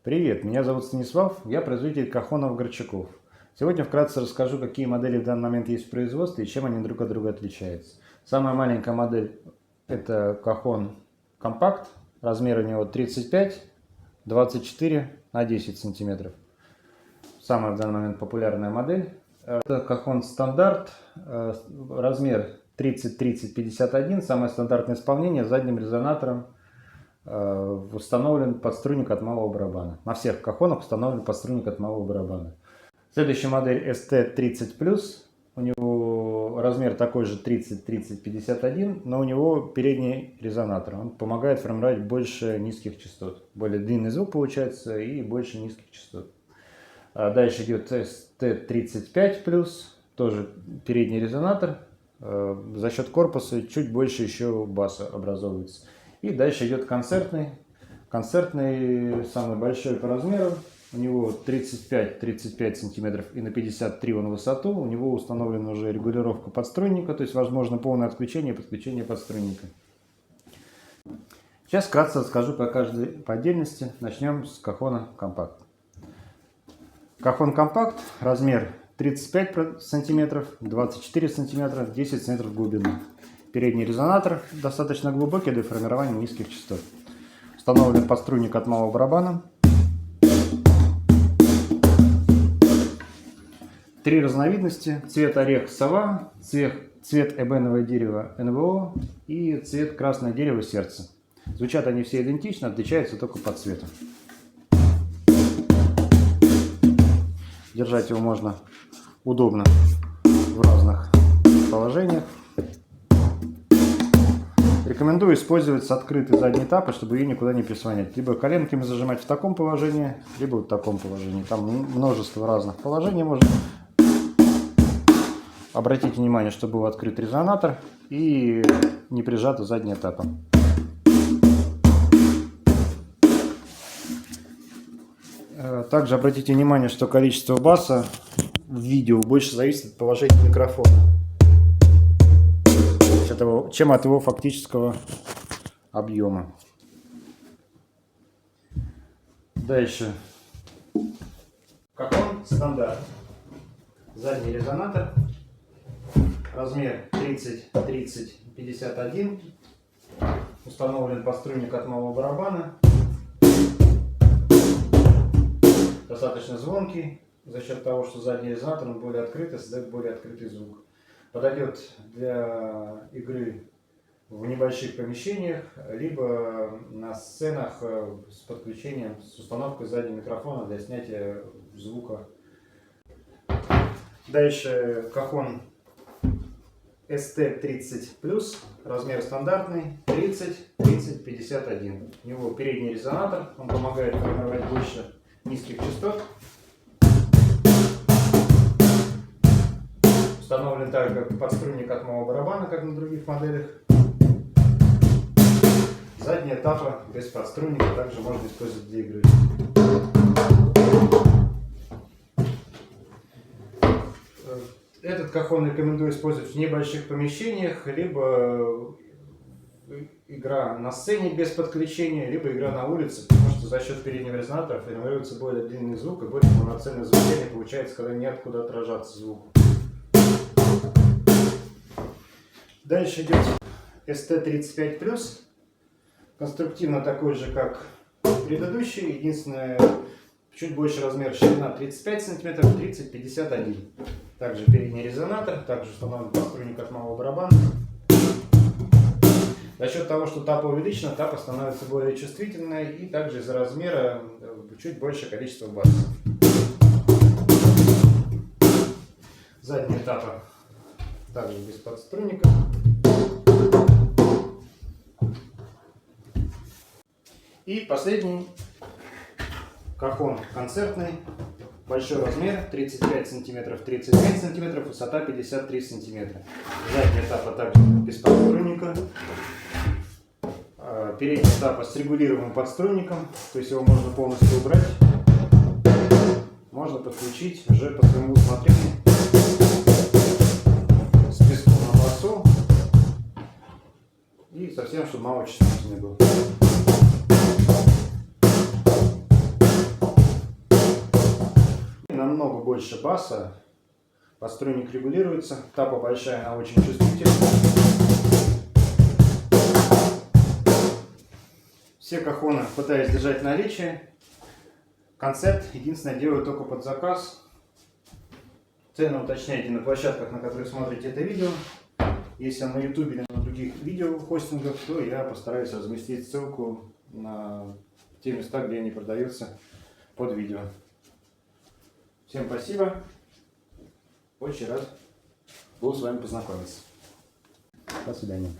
Привет, меня зовут Станислав, я производитель кахонов-горчаков. Сегодня вкратце расскажу, какие модели в данный момент есть в производстве и чем они друг от друга отличаются. Самая маленькая модель — это кахон компакт, размер у него 35, 24 на 10 сантиметров. Самая в данный момент популярная модель. Это кахон стандарт, размер 30-30-51, самое стандартное исполнение с задним резонатором. Установлен подструнник от малого барабана. На всех кахонах установлен подструнник от малого барабана. Следующая модель ST30+. У него размер такой же 30-30-51, но у него передний резонатор. Он помогает формировать больше низких частот. Более длинный звук получается и больше низких частот. Дальше идет ST35+, тоже передний резонатор. За счет корпуса чуть больше еще баса образовывается. И дальше идет концертный. Концертный самый большой по размеру. У него 35-35 сантиметров и на 53 он в высоту. У него установлена уже регулировка подструнника, то есть возможно полное отключение и подключение подструнника. Сейчас вкратце расскажу по каждой по отдельности. Начнем с кахона компакт. Кахон компакт, размер 35 сантиметров, 24 сантиметра, 10 сантиметров в глубину. Передний резонатор достаточно глубокий для формирования низких частот. Установлен подструнник от малого барабана. 3 разновидности: цвет орех сова, цвет эбеновое дерево НВО и цвет красное дерево сердце. Звучат они все идентично, отличаются только по цвету. Держать его можно удобно в разных положениях. Рекомендую использовать с открытой задней тапой, чтобы ее никуда не прислонять. Либо коленками зажимать в таком положении, либо в таком положении. Там множество разных положений можно. Обратите внимание, чтобы был открыт резонатор и не прижата задняя тапа. Также обратите внимание, что количество баса в видео больше зависит от положения микрофона, чем от его фактического объема. Дальше. Кахон стандарт. Задний резонатор. Размер 30-30-51. Установлен подструнник от малого барабана. Достаточно звонкий. За счет того, что задний резонатор он более открытый, создает более открытый звук. Подойдет для игры в небольших помещениях, либо на сценах с подключением, с установкой заднего микрофона для снятия звука. Дальше кахон ST30+, размер стандартный, 30-30-51. У него передний резонатор, он помогает формировать больше низких частот. Установлен так же, как подструнник от малого барабана, как на других моделях. Задняя тапа без подструнника также можно использовать для игры. Этот кахон рекомендую использовать в небольших помещениях, либо игра на сцене без подключения, либо игра на улице, потому что за счет переднего резонатора формируется более длинный звук и более полноценное звучание получается, когда нет куда отражаться звуку. Дальше идет ST35+. Конструктивно такой же, как предыдущий. Единственное, чуть больше размер, ширина 35 см, 30-51. Также передний резонатор, также установлен подструнник от малого барабана. За счет того, что тапа увеличена, тапа становится более чувствительной и также из-за размера чуть больше количество баса. Задняя тапа также без подструнника. И последний кахон концертный, большой размер, 35 см, 35 см, высота 53 см. Задняя тапа также без подструнника. Передняя тапа с регулируемым подструнником, то есть его можно полностью убрать. Можно подключить уже по своему усмотрению. С песком на басу. И совсем, чтобы мало чувствительный был. намного больше баса. Подстройник регулируется. Тапа большая, она очень чувствительна. Все кахоны пытаюсь держать в наличии. Концепт единственное делаю только под заказ. Цены уточняйте на площадках, на которых смотрите это видео. Если на YouTube или на других видеохостингах, то я постараюсь разместить ссылку на те места, где они продаются, под видео. Всем спасибо. Очень рад был с вами познакомиться. До свидания.